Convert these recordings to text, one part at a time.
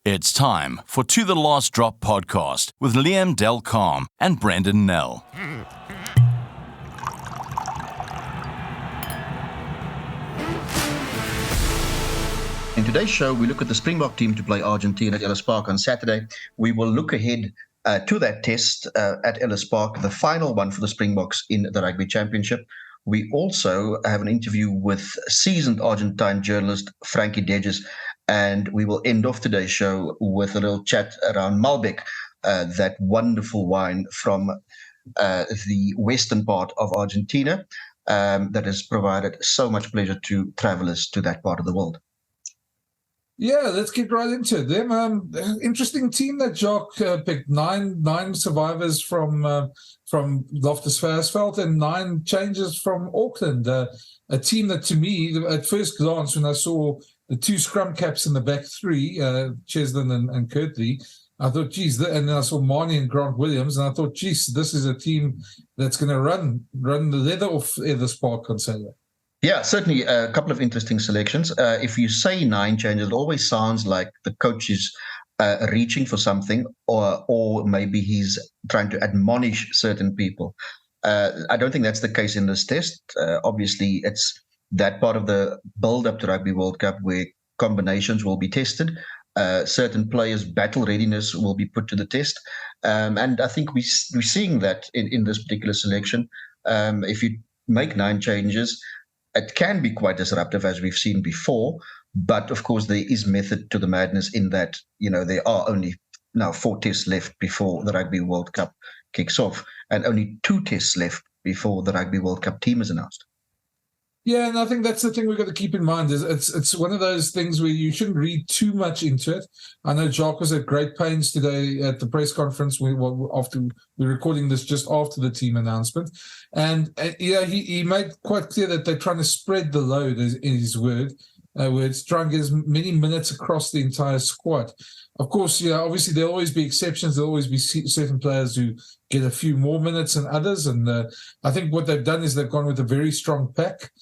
It's time for To The Last Drop podcast with Liam Delcalm and Brenden Nel. In today's show, we look at the Springbok team to play Argentina at Ellis Park on Saturday. We will look ahead to that test at Ellis Park, the final one for the Springboks in the Rugby Championship. We also have an interview with seasoned Argentine journalist Frankie Deges, and we will end off today's show with a little chat around Malbec, that wonderful wine from the western part of Argentina that has provided so much pleasure to travelers to that part of the world. Yeah, let's get right into it. Them interesting team that Jock picked. Nine survivors from Loftus Versfeld and 9 changes from Auckland. A team that, to me, at first glance, when I saw the 2 scrum caps in the back 3, Cheslin and Kirtley, I thought, geez, and then I saw Marnie and Grant Williams, and I thought, geez, this is a team that's going to run the leather off Ellis Park on Saturday. Yeah, certainly a couple of interesting selections. If you say 9 changes, it always sounds like the coach is reaching for something, or maybe he's trying to admonish certain people. I don't think that's the case in this test. Obviously, it's that part of the build-up to Rugby World Cup where combinations will be tested. Certain players' battle readiness will be put to the test. And I think we're seeing that in this particular selection. If you make 9 changes, it can be quite disruptive, as we've seen before. But, of course, there is method to the madness in that, there are only now 4 tests left before the Rugby World Cup kicks off, and only 2 tests left before the Rugby World Cup team is announced. Yeah, and I think that's the thing we've got to keep in mind is it's one of those things where you shouldn't read too much into it. I know Jacques was at great pains today at the press conference. We're recording this just after the team announcement. And he made quite clear that they're trying to spread the load, in his words, try and get as many minutes across the entire squad. Of course, obviously there'll always be exceptions. There'll always be certain players who get a few more minutes than others. And I think what they've done is they've gone with a very strong pack.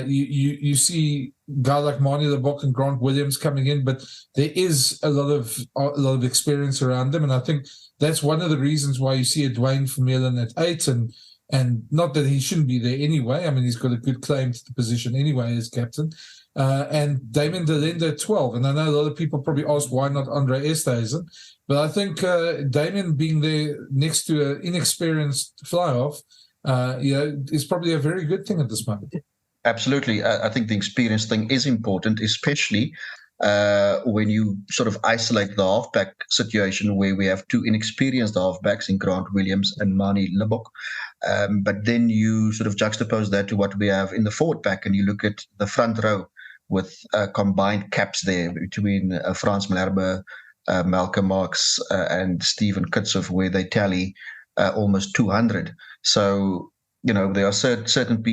You see a guy like Marnie Le Bok and Grant Williams coming in, but there is a lot of experience around them, and I think that's one of the reasons why you see a Dwayne Vermeulen at 8, and not that he shouldn't be there anyway. I mean, he's got a good claim to the position anyway as captain, and Damien de Linde at 12. And I know a lot of people probably ask why not Andre Esthuizen, but I think Damien being there next to an inexperienced fly-off, is probably a very good thing at this moment. Absolutely. I think the experience thing is important, especially when you sort of isolate the halfback situation where we have 2 inexperienced halfbacks in Grant Williams and Marnie Le Bok. But then you sort of juxtapose that to what we have in the forward pack, and you look at the front row with combined caps there between Frans Malherbe, Malcolm Marx, and Stephen Kitshoff, where they tally almost 200. So, there are certain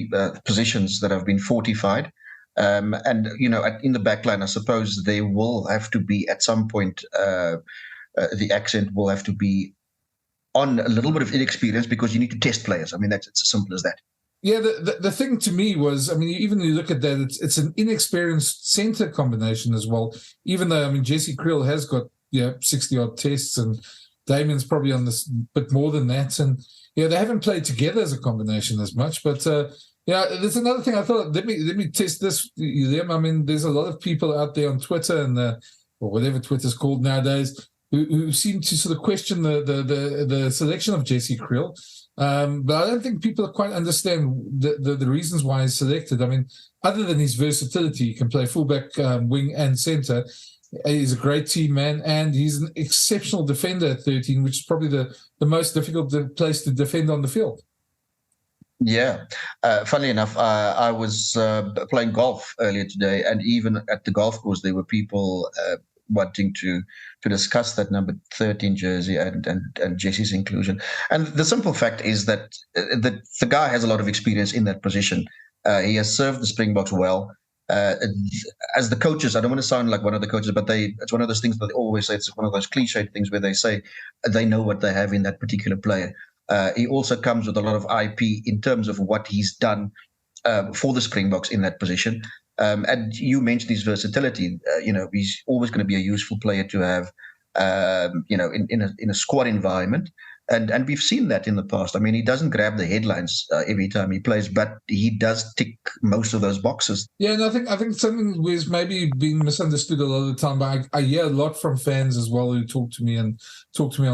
positions that have been fortified. And, in the back line, I suppose there will have to be, at some point, the accent will have to be on a little bit of inexperience because you need to test players. I mean, it's as simple as that. Yeah, the thing to me was, I mean, even you look at that, it's an inexperienced centre combination as well, even though, I mean, Jesse Kriel has got, 60-odd tests, and Damien's probably on this bit more than that. And, they haven't played together as a combination as much, but there's another thing I thought. Let me test this, Liam. I mean, there's a lot of people out there on Twitter and or whatever Twitter's called nowadays who seem to sort of question the selection of Jesse Kriel. But I don't think people quite understand the reasons why he's selected. I mean, other than his versatility, he can play fullback, wing, and centre. He's a great team man, and he's an exceptional defender at 13, which is probably the most difficult place to defend on the field. Yeah. Funnily enough, I was playing golf earlier today, and even at the golf course, there were people wanting to discuss that number 13 jersey and Jesse's inclusion. And the simple fact is that the guy has a lot of experience in that position. He has served the Springboks well. As the coaches, I don't want to sound like one of the coaches, but it's one of those things that they always say. It's one of those cliched things where they say they know what they have in that particular player. He also comes with a lot of IP in terms of what he's done for the Springboks in that position. And you mentioned his versatility. He's always going to be a useful player to have, in a squad environment. And we've seen that in the past. I mean, he doesn't grab the headlines every time he plays, but he does tick most of those boxes. Yeah, and I think something was maybe being misunderstood a lot of the time, but I hear a lot from fans as well who talk to me on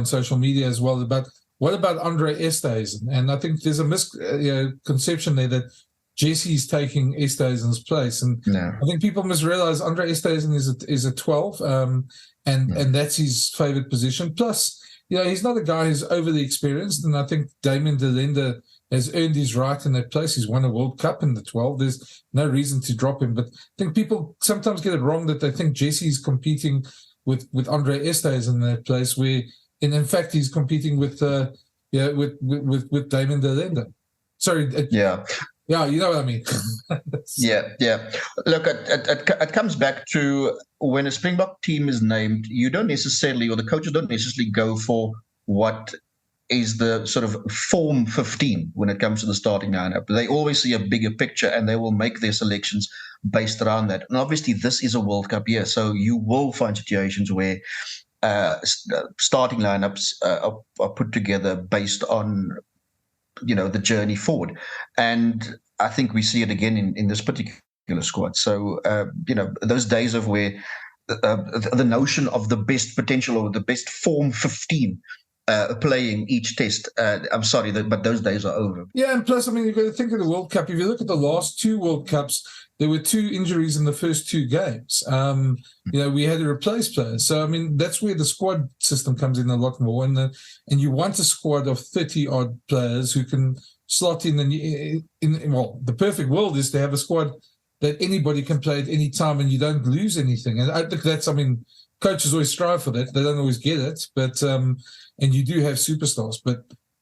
social media as well about what about Andre Esterhuizen? And I think there's a misconception there that Jesse's taking Esterhuizen's place, and I think people must realize Andre Esterhuizen is a 12, and that's his favorite position. Plus, he's not a guy who's overly experienced, and I think Damian de Linde has earned his right in that place. He's won a World Cup in the 12. There's no reason to drop him. But I think people sometimes get it wrong that they think Jesse's competing with Andre Esterhuizen in that place, where in fact he's competing with Damian de Linde. Sorry. Yeah, you know what I mean. Yeah. Look, it comes back to when a Springbok team is named, you don't necessarily, or the coaches don't necessarily go for what is the sort of form 15 when it comes to the starting lineup. They always see a bigger picture, and they will make their selections based around that. And obviously, this is a World Cup year, so you will find situations where starting lineups are put together based on the journey forward. And I think we see it again in this particular squad. So, those days of where the notion of the best potential or the best form 15 playing each test, I'm sorry, but those days are over. Yeah, and plus, I mean, you've got to think of the World Cup. If you look at the last two World Cups, there were 2 injuries in the first 2 games. We had to replace players. So, I mean, that's where the squad system comes in a lot more. And you want a squad of 30-odd players who can slot in. The perfect world is to have a squad that anybody can play at any time and you don't lose anything. And I think coaches always strive for that. They don't always get it, but and you do have superstars. But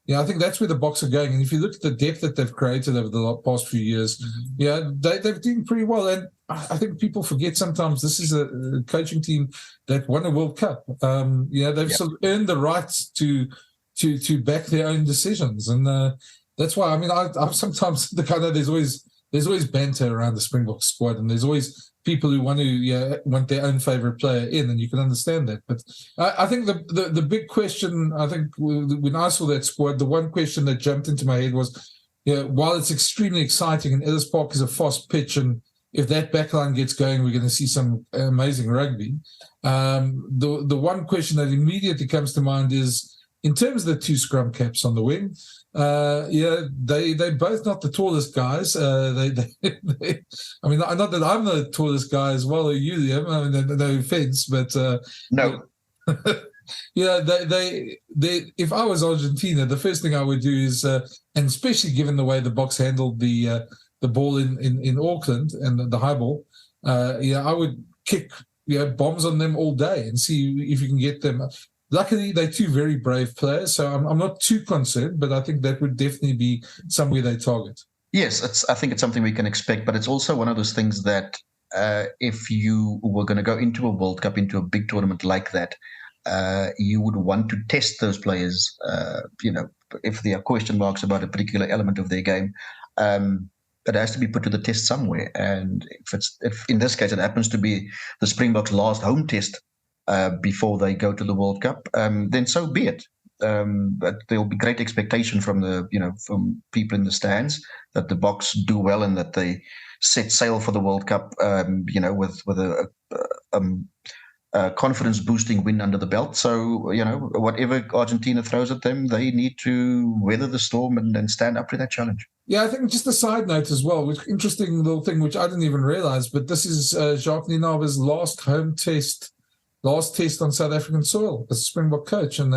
I think that's where the Boks are going. And if you look at the depth that they've created over the past few years, they're doing pretty well. And I think people forget sometimes this is a coaching team that won a World Cup. They've sort of earned the right to back their own decisions, and that's why. I mean, I sometimes the kind of there's always banter around the Springbok squad, and there's always people who want their own favorite player in, and you can understand that. But I think the big question, I think when I saw that squad, the one question that jumped into my head was, while it's extremely exciting and Ellis Park is a fast pitch, and if that backline gets going, we're going to see some amazing rugby. The one question that immediately comes to mind is, in terms of the 2 scrum caps on the wing, they're both not the tallest guys. I mean, not that I'm the tallest guy as well, or you, Liam. I mean, no offense, but no. They. If I was Argentina, the first thing I would do is, and especially given the way the Boks handled the ball in Auckland and the high ball, I would kick bombs on them all day and see if you can get them. Luckily, they're 2 very brave players, so I'm not too concerned, but I think that would definitely be somewhere they target. Yes, I think it's something we can expect, but it's also one of those things that if you were going to go into a World Cup, into a big tournament like that, you would want to test those players, if there are question marks about a particular element of their game. It has to be put to the test somewhere. And if in this case it happens to be the Springboks' last home test before they go to the World Cup, then so be it. But there will be great expectation from from people in the stands that the Boks do well and that they set sail for the World Cup, with a confidence-boosting win under the belt. So, whatever Argentina throws at them, they need to weather the storm and stand up to that challenge. Yeah, I think just a side note as well, which interesting little thing which I didn't even realize, but this is Jacques Nienaber's last test on South African soil as a Springbok coach. And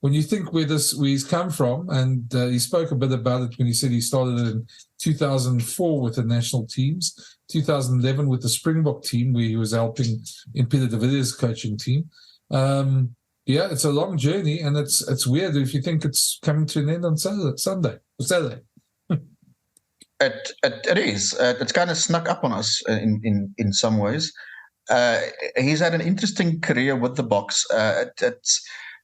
when you think where he's come from, and he spoke a bit about it when he said he started in 2004 with the national teams, 2011 with the Springbok team where he was helping in Peter de Villiers' coaching team. It's a long journey, and it's weird if you think it's coming to an end on Saturday. It is. It's kind of snuck up on us in some ways. He's had an interesting career with the Boks.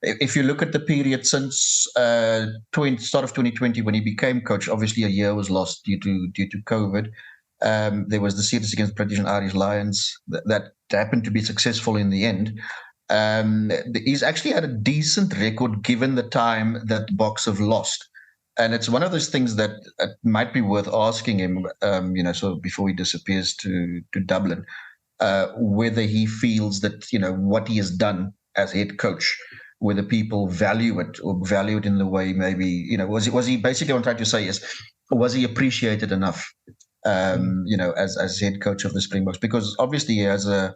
If you look at the period since start of 2020 when he became coach, obviously a year was lost due to COVID. There was the series against British and Irish Lions that happened to be successful in the end. He's actually had a decent record given the time that the Boks have lost. And it's one of those things that might be worth asking him, sort of before he disappears to Dublin, whether he feels that, what he has done as head coach, whether people value it or value it in the way maybe, was he basically what I'm trying to say is, was he appreciated enough, as head coach of the Springboks? Because obviously he has a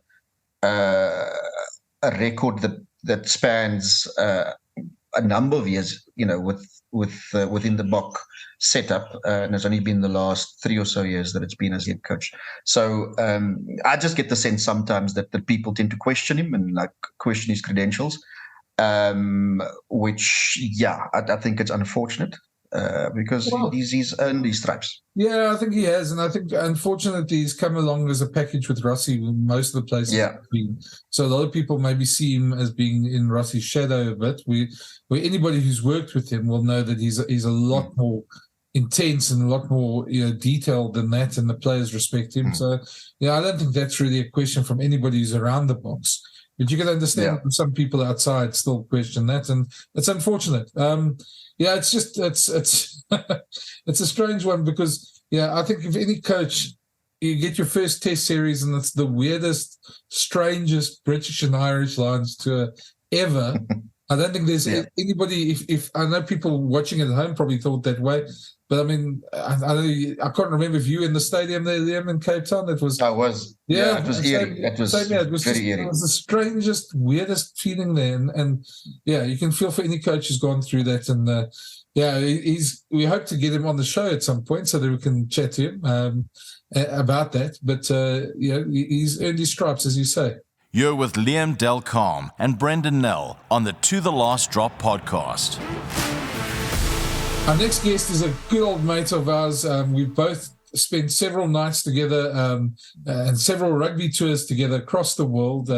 record that spans a number of years, within the Bok setup, and it's only been the last 3 or so years that it's been as head coach. So I just get the sense sometimes that people tend to question him and question his credentials, which I think it's unfortunate. Because he's earned these stripes. Yeah, I think he has, and I think unfortunately he's come along as a package with Rossi in most of the places. Yeah. So a lot of people maybe see him as being in Rossi's shadow a bit. Where anybody who's worked with him will know that he's a lot more intense and a lot more detailed than that, and the players respect him. So I don't think that's really a question from anybody who's around the Boks. But you can understand some people outside still question that, and it's unfortunate. It's just it's it's a strange one because I think if any coach, you get your first test series and it's the weirdest, strangest British and Irish Lions tour ever. I don't think there's anybody. If I know people watching at home probably thought that way, but I mean, I can't remember if you were in the stadium there, Liam, in Cape Town. It was. I was. Yeah, it was eerie. It was it was very eerie. It was the strangest, weirdest feeling there, and you can feel for any coach who's gone through that, and we hope to get him on the show at some point so that we can chat to him about that. But he's earned his stripes, as you say. You're with Liam Delcalm and Brenden Nel on the To The Last Drop podcast. Our next guest is a good old mate of ours. We've both spent several nights together and several rugby tours together across the world.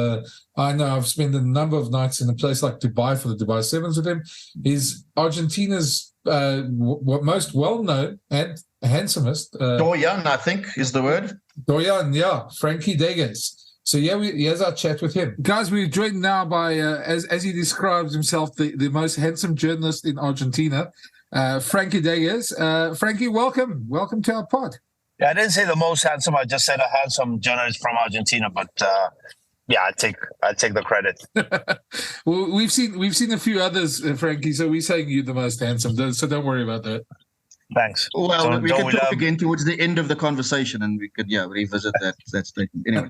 I know I've spent a number of nights in a place like Dubai for the Dubai Sevens with him. He's Argentina's most well-known and handsomest. Doyen, I think, is the word. Doyen, Frankie Deges. So here's our chat with him. Guys, we're joined now by, as he describes himself, the most handsome journalist in Argentina, Frankie Deges. Frankie, welcome. Welcome to our pod. Yeah, I didn't say the most handsome. I just said a handsome journalist from Argentina. But I take the credit. Well, we've seen a few others, Frankie. So we're saying you're the most handsome. So don't worry about that. Thanks. Well, we can talk again towards the end of the conversation, and we could revisit that statement. Anyway.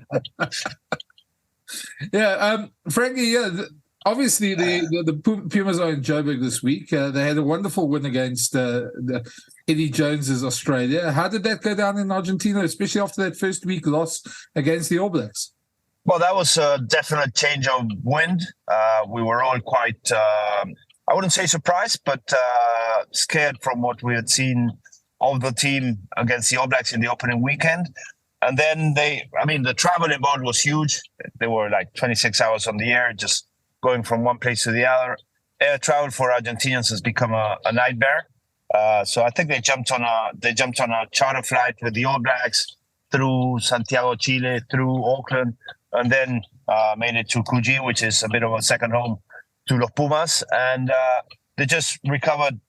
Frankie. Obviously, the Pumas are in Joburg this week. They had a wonderful win against Eddie Jones's Australia. How did that go down in Argentina, especially after that first week loss against the All Blacks? Well, that was a definite change of wind. We were all quite, I wouldn't say surprised, but scared from what we had seen of the team against the All Blacks in the opening weekend. And then the travel involved was huge. They were like 26 hours on the air, just going from one place to the other. Air travel for Argentinians has become a nightmare. So I think they jumped on a charter flight with the All Blacks through Santiago, Chile, through Auckland, and then made it to Coogee, which is a bit of a second home to Los Pumas. And they just recovered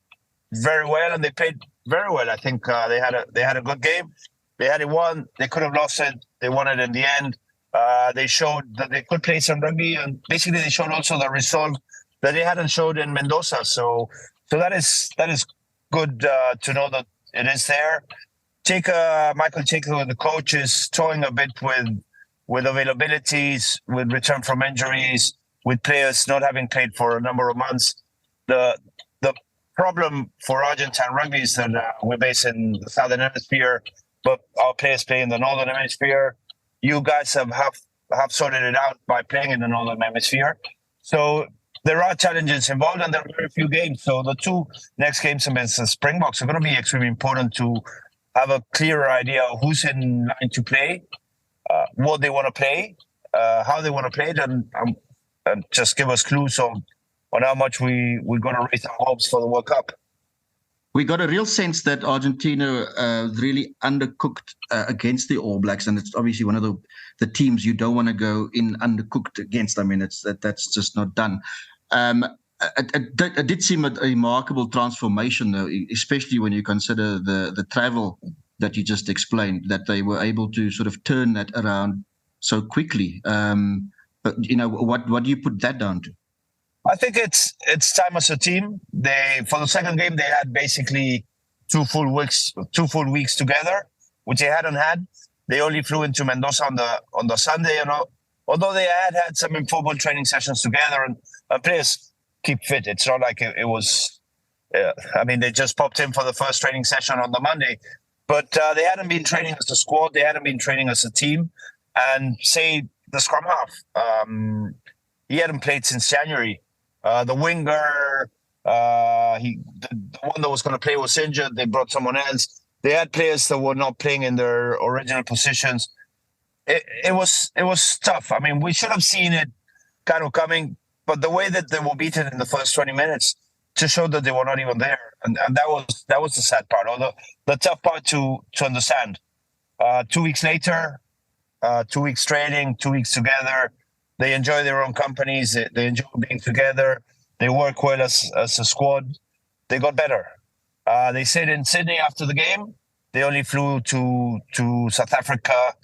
very well, and they played very well. I think they had a good game. They had it won. They could have lost it. They won it in the end. They showed that they could play some rugby, and basically they showed also the resolve that they hadn't showed in Mendoza. So that is good to know that it is there. Michael Cheika, the coach, is toying a bit with availabilities, with return from injuries, with players not having played for a number of months. The problem for Argentine rugby is that we're based in the Southern Hemisphere, but our players play in the Northern Hemisphere. You guys have sorted it out by playing in the Northern Hemisphere. So there are challenges involved, and there are very few games. So the two next games against the Springboks are going to be extremely important to have a clearer idea of who's in line to play, what they want to play, how they want to play it, and just give us clues on how much we're going to raise our hopes for the World Cup. We got a real sense that Argentina really undercooked against the All Blacks, and it's obviously one of the teams you don't want to go in undercooked against. I mean, that's just not done. It did seem a remarkable transformation, though, especially when you consider the travel that you just explained, that they were able to sort of turn that around so quickly. But what do you put that down to? I think it's time as a team. For the second game, they had basically 2 full weeks together, which they hadn't had. They only flew into Mendoza on the Sunday, although they had some informal training sessions together, and players keep fit. It's not like it was. They just popped in for the first training session on the Monday, but they hadn't been training as a squad. They hadn't been training as a team, and say the scrum half, he hadn't played since January. The winger, the one that was going to play was injured. They brought someone else. They had players that were not playing in their original positions. It was tough. I mean, we should have seen it kind of coming, but the way that they were beaten in the first 20 minutes just showed that they were not even there, and that was the sad part, or the tough part to understand. 2 weeks later, 2 weeks training, 2 weeks together. They enjoy their own companies. They enjoy being together. They work well as a squad. They got better. They stayed in Sydney after the game. They only flew to South Africa.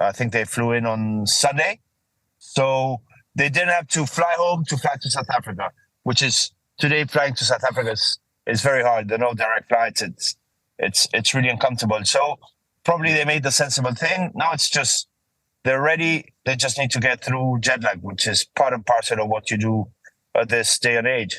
I think they flew in on Sunday. So they didn't have to fly home to fly to South Africa, which is today flying to South Africa is very hard. There are no direct flights. It's really uncomfortable. So probably they made the sensible thing. Now it's just they're ready. They just need to get through jet lag, which is part and parcel of what you do at this day and age.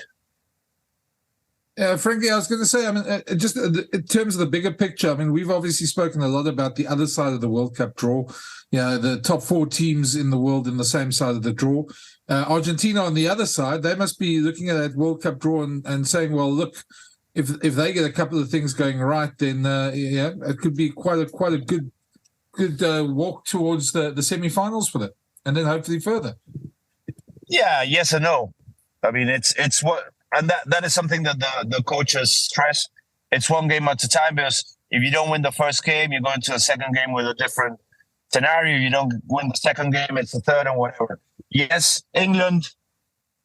Frankie, I was going to say, just in terms of the bigger picture, we've obviously spoken a lot about the other side of the World Cup draw. The top 4 teams in the world in the same side of the draw. Argentina on the other side, they must be looking at that World Cup draw and saying, well, look, if they get a couple of things going right, then it could be quite a good walk towards the semi-finals for them, and then hopefully further. Yeah, yes and no. It's what, and that is something that the coaches stress. It's one game at a time, because if you don't win the first game, you go into a second game with a different scenario. You don't win the second game, it's the third and whatever. Yes, England,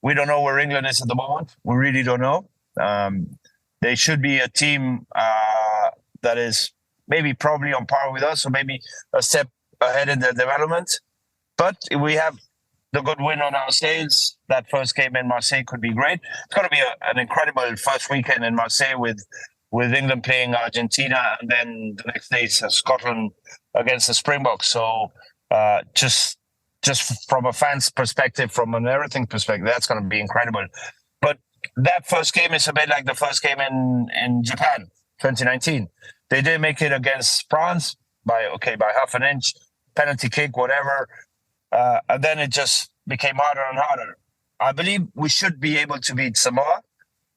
we don't know where England is at the moment. We really don't know. They should be a team that is probably on par with us, or maybe a step ahead in their development. But if we have the good win on our sails, that first game in Marseille could be great. It's going to be an incredible first weekend in Marseille with England playing Argentina, and then the next day it's Scotland against the Springboks. So just from a fan's perspective, from an everything perspective, that's going to be incredible. But that first game is a bit like the first game in Japan, 2019. They did make it against France by half an inch, penalty kick, whatever. And then it just became harder and harder. I believe we should be able to beat Samoa,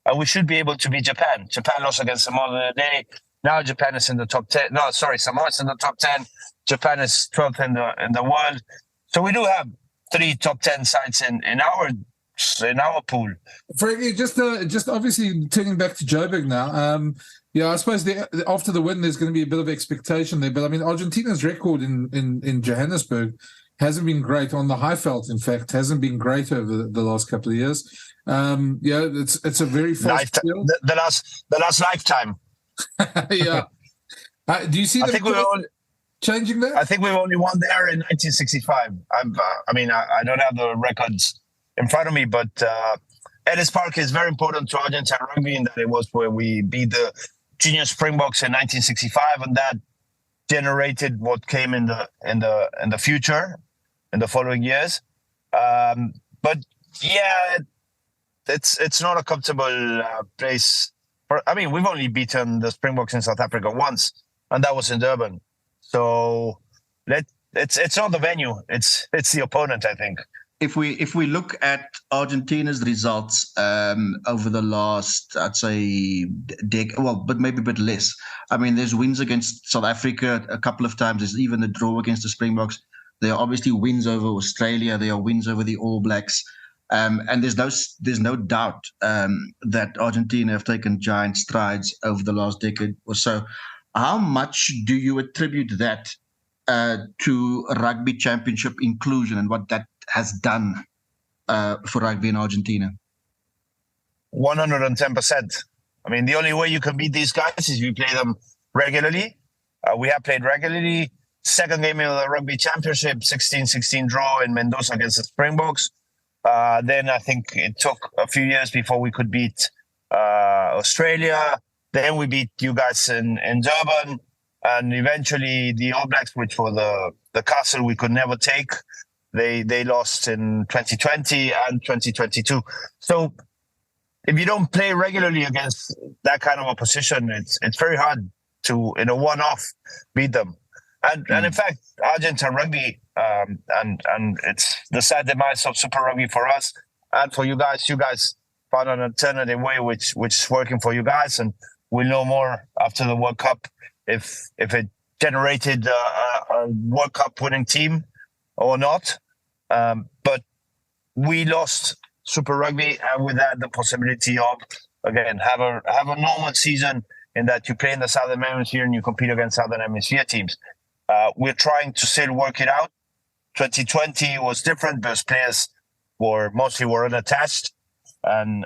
and we should be able to beat Japan. Japan lost against Samoa the other day. Now Japan is in the top 10. No, sorry, Samoa is in the top 10. Japan is 12th in the world. So we do have 3 top 10 sides in our pool. Frankie, just obviously turning back to Joburg now. I suppose after the win, there's going to be a bit of expectation there. But Argentina's record in Johannesburg hasn't been great. On the Highveld, in fact, hasn't been great over the last couple of years. It's a very fast field. The last lifetime. Yeah. Do you see them changing that? I think we've only won there in 1965. I don't have the records in front of me, but Ellis Park is very important to Argentine rugby, in that it was where we beat the junior Springboks in 1965, and that generated what came in the future, in the following years. But yeah, it's not a comfortable place. We've only beaten the Springboks in South Africa once, and that was in Durban. So it's not the venue; it's the opponent, I think. If we look at Argentina's results over the last, I'd say, but maybe a bit less. There's wins against South Africa a couple of times. There's even a draw against the Springboks. There are obviously wins over Australia. There are wins over the All Blacks. And there's no doubt that Argentina have taken giant strides over the last decade or so. How much do you attribute that to rugby championship inclusion and what that has done for rugby in Argentina? 110%. I mean, the only way you can beat these guys is if you play them regularly. We have played regularly. Second game of the rugby championship, 16-16 draw in Mendoza against the Springboks. Then I think it took a few years before we could beat Australia. Then we beat you guys in Durban. And eventually the All Blacks, which were the castle we could never take, they lost in 2020 and 2022. So if you don't play regularly against that kind of opposition, it's very hard to, in a one-off, beat them. And in fact, Argentine rugby, and it's the sad demise of Super Rugby for us and for you guys. You guys found an alternative way which is working for you guys, and we'll know more after the World Cup if it generated a World Cup winning team or not. But we lost Super Rugby, and with that, the possibility of, again, have a normal season in that you play in the Southern Hemisphere and you compete against Southern Hemisphere teams. We're trying to still work it out. 2020 was different because players were unattached, and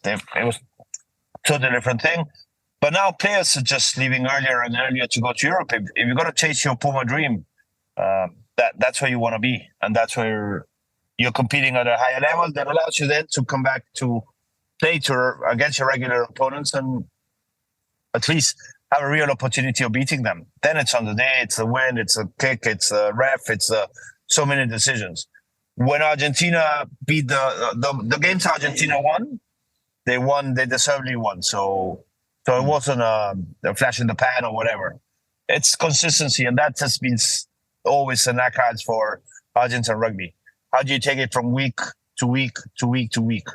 it was a totally different thing. But now players are just leaving earlier and earlier to go to Europe. If you're going to chase your Puma dream, that's where you want to be, and that's where you're competing at a higher level. That allows you then to come back to play against your regular opponents and at least have a real opportunity of beating them. Then it's on the day, it's the win, it's a kick, it's a ref, it's so many decisions. When Argentina beat the games Argentina won, they deservedly won. So it wasn't a flash in the pan or whatever. It's consistency, and that has been always an account for Argentine rugby. How do you take it from week to week to week to week?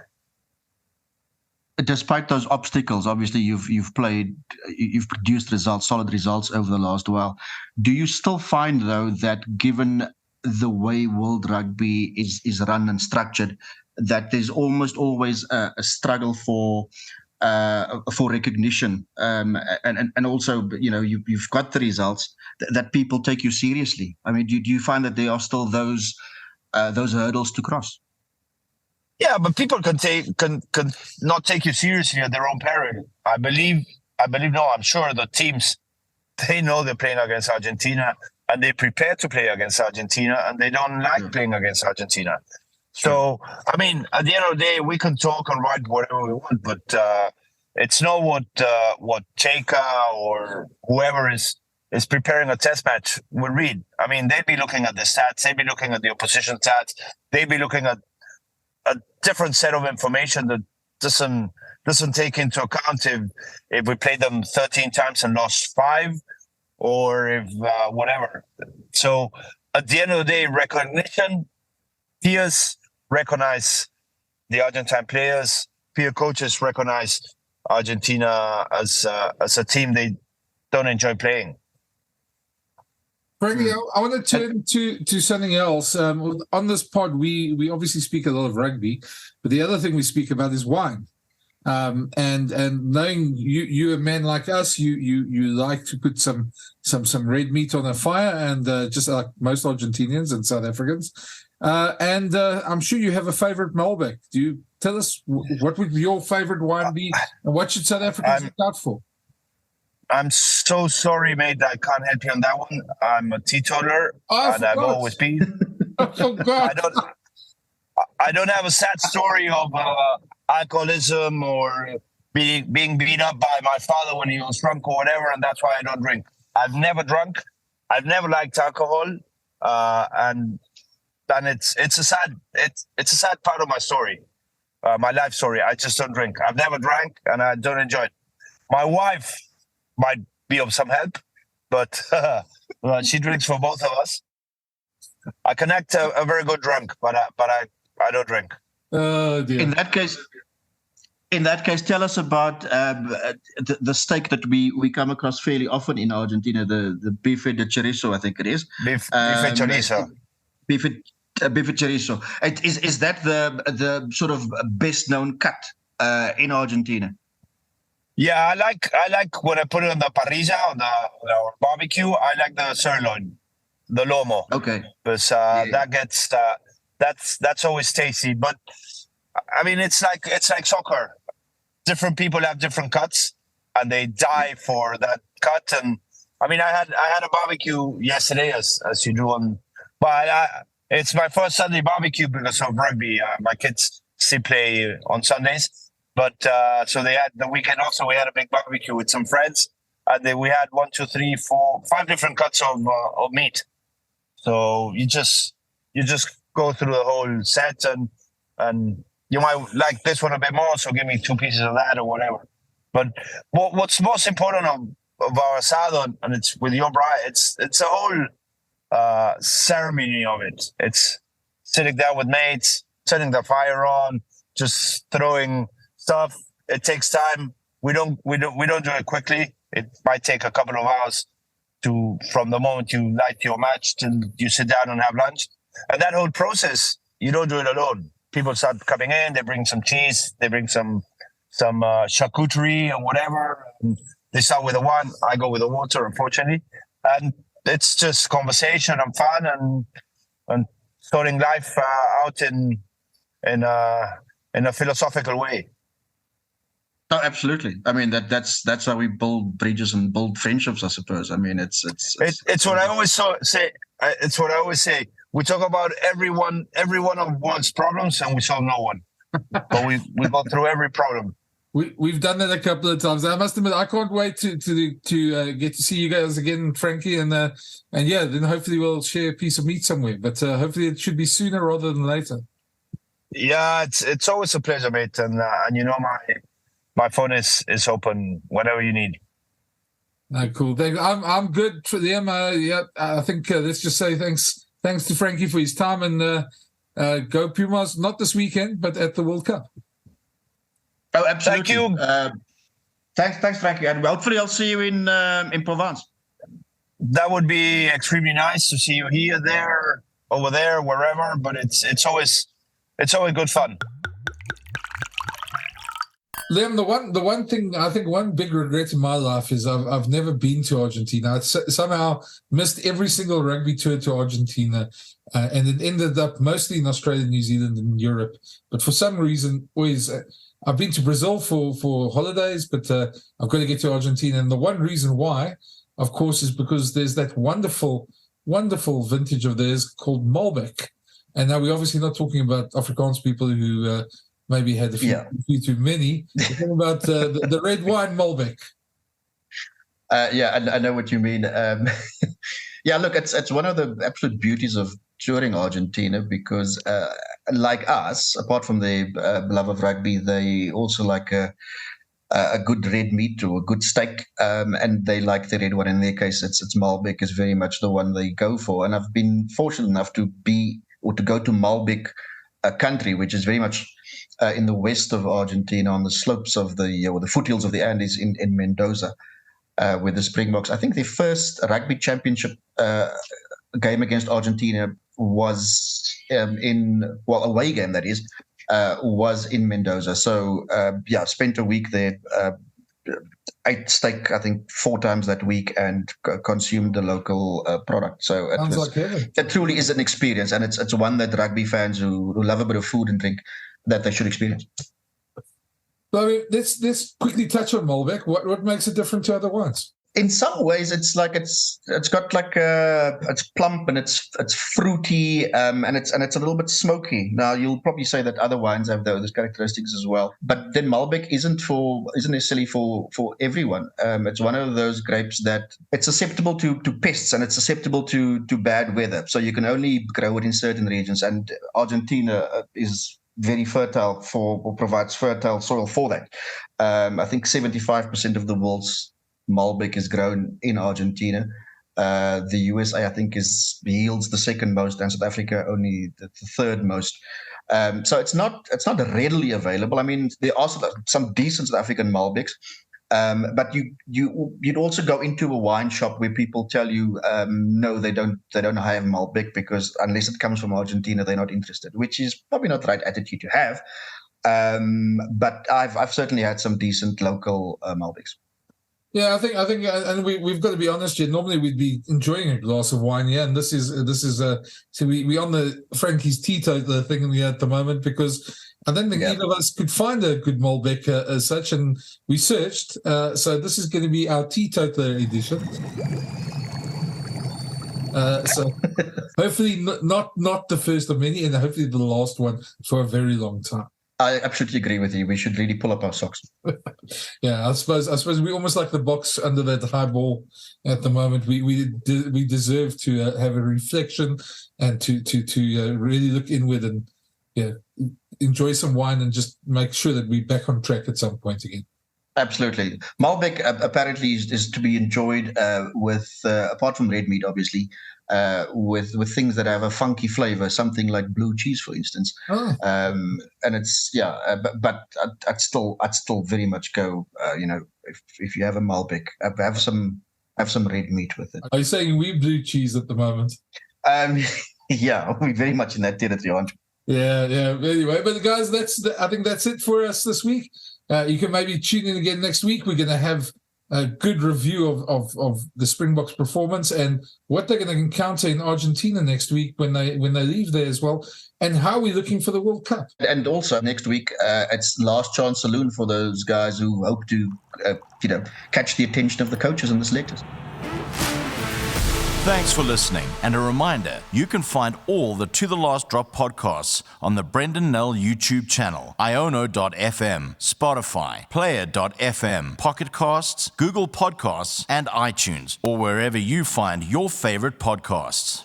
Despite those obstacles, obviously you've produced results, solid results over the last while. Do you still find, though, that given the way world rugby is run and structured, that there's almost always a struggle for recognition, and also, you know, you've got the results that people take you seriously? I mean, do you find that there are still those hurdles to cross? Yeah, but people can not take you seriously at their own peril. I'm sure the teams, they know they're playing against Argentina and they prepare to play against Argentina, and they don't like playing against Argentina. So, I mean, at the end of the day, we can talk and write whatever we want, but it's not what Cheka or whoever is preparing a test match will read. I mean, they'd be looking at the stats, they'd be looking at the opposition stats, they'd be looking at a different set of information that doesn't take into account if we played them 13 times and lost 5, or if whatever. So at the end of the day, recognition, peers recognize the Argentine players, peer coaches recognize Argentina as a team they don't enjoy playing. Frankie, I want to turn to something else. On this pod, we obviously speak a lot of rugby, but the other thing we speak about is wine. And knowing you a man like us, you like to put some red meat on a fire, and just like most Argentinians and South Africans. And I'm sure you have a favorite Malbec. Do you tell us what would your favorite wine be, and what should South Africans look out for? I'm so sorry, mate, that I can't help you on that one. I'm a teetotaler, and I've always been. Oh, God. I don't have a sad story of alcoholism or being beat up by my father when he was drunk or whatever, and that's why I don't drink. I've never drunk. I've never liked alcohol, and it's a sad part of my story, my life story. I just don't drink. I've never drank, and I don't enjoy it. My wife might be of some help, but she drinks for both of us. I can act a very good drunk, but I don't drink. Oh, dear. In that case, tell us about the steak that we come across fairly often in Argentina, the bife de chorizo, I think it is. Bife chorizo. Beef chorizo. Is that the sort of best known cut in Argentina? Yeah, I like when I put it on the parrilla, on our barbecue. I like the sirloin, the lomo. Okay. Because that gets that's always tasty. But I mean, it's like soccer. Different people have different cuts, and they die for that cut. And I mean, I had a barbecue yesterday, as you do on, but it's my first Sunday barbecue because of rugby. My kids still play on Sundays. But so they had the weekend also. We had a big barbecue with some friends, and then we had 1, 2, 3, 4, 5 different cuts of meat. So you just go through the whole set, and you might like this one a bit more, so give me 2 pieces of that or whatever. But what's most important of our asado, and it's with your bride, it's a whole ceremony of it. It's sitting down with mates, setting the fire on, just throwing stuff. It takes time. We don't do it quickly. It might take a couple of hours from the moment you light your match till you sit down and have lunch. And that whole process, you don't do it alone. People start coming in. They bring some cheese. They bring some charcuterie or whatever. And they start with the wine. I go with the water, unfortunately. And it's just conversation and fun and sorting life out in a philosophical way. Oh, absolutely. I mean that's how we build bridges and build friendships, I suppose. I mean it's what I always say. It's what I always say. We talk about every one of one's problems, and we solve no one. But we go through every problem. We've done that a couple of times. I must admit, I can't wait to get to see you guys again, Frankie, and yeah, then hopefully we'll share a piece of meat somewhere. But hopefully it should be sooner rather than later. Yeah, it's always a pleasure, mate, and you know my phone is open whenever you need. Cool. I'm good for them. Yeah, I think let's just say thanks to Frankie for his time, and go Pumas, not this weekend, but at the World Cup. Oh, absolutely. Thank you. Thanks, Frankie, and hopefully I'll see you in Provence. That would be extremely nice to see you here, there, over there, wherever. But it's always good fun. Liam, the one thing, I think one big regret in my life is I've never been to Argentina. I somehow missed every single rugby tour to Argentina, and it ended up mostly in Australia, New Zealand, and Europe. But for some reason, always I've been to Brazil for holidays, but I've got to get to Argentina. And the one reason why, of course, is because there's that wonderful, wonderful vintage of theirs called Malbec. And now we're obviously not talking about Afrikaans people who maybe had a few too many. We're talking about the red wine Malbec. Yeah, I know what you mean. Yeah, look, it's one of the absolute beauties of touring Argentina because, like us, apart from the love of rugby, they also like a good red meat or a good steak, and they like the red one. In their case, it's Malbec is very much the one they go for. And I've been fortunate enough to go to Malbec country, which is very much in the west of Argentina, on the slopes of the foothills of the Andes in Mendoza, with the Springboks. I think the first rugby championship game against Argentina was away game that is, was in Mendoza. So spent a week there, ate steak I think 4 times that week, and consumed the local product. So it truly is an experience, and it's one that rugby fans who love a bit of food and drink, that they should experience. So let's quickly touch on Malbec. What makes it different to other wines? In some ways, it's got like it's plump and it's fruity, and it's a little bit smoky. Now you'll probably say that other wines have those characteristics as well, but then Malbec isn't necessarily for everyone. It's one of those grapes that it's susceptible to pests, and it's susceptible to bad weather. So you can only grow it in certain regions, and Argentina is very fertile provides fertile soil for that. I think 75% of the world's Malbec is grown in Argentina. The USA, I think, yields the second most, and South Africa only the third most. So it's not readily available. I mean, there are some decent South African Malbecs, But you'd also go into a wine shop where people tell you no, they don't have Malbec because unless it comes from Argentina, they're not interested, which is probably not the right attitude to have. But I've certainly had some decent local Malbecs. Yeah, I think, and we've got to be honest here. Normally, we'd be enjoying a glass of wine, yeah. And this is so we on the Frankie's teetotaler thing here at the moment because I don't think either of us could find a good Malbec as such, and we searched. So this is going to be our teetotaler edition. So hopefully not the first of many, and hopefully the last one for a very long time. I absolutely agree with you. We should really pull up our socks. Yeah, I suppose we almost like the Boks under that high ball at the moment. We deserve to have a reflection and to really look inward and enjoy some wine and just make sure that we're back on track at some point again. Absolutely. Malbec apparently is to be enjoyed with apart from red meat, obviously. With things that have a funky flavor, something like blue cheese, for instance. And it's but I'd still very much go. If you have a Malbec, have some red meat with it. Are you saying we blue cheese at the moment? Yeah, we're very much in that territory, aren't we? Yeah. Anyway, but guys, I think that's it for us this week. You can maybe tune in again next week. We're going to have a good review of the Springboks performance and what they're going to encounter in Argentina next week when they leave there as well, and how we're looking for the World Cup. And also next week, it's last chance saloon for those guys who hope to, catch the attention of the coaches and the selectors. Thanks for listening, and a reminder, you can find all the To The Last Drop podcasts on the Brenden Nel YouTube channel, iono.fm, Spotify, Player.fm, Pocket Casts, Google Podcasts, and iTunes, or wherever you find your favorite podcasts.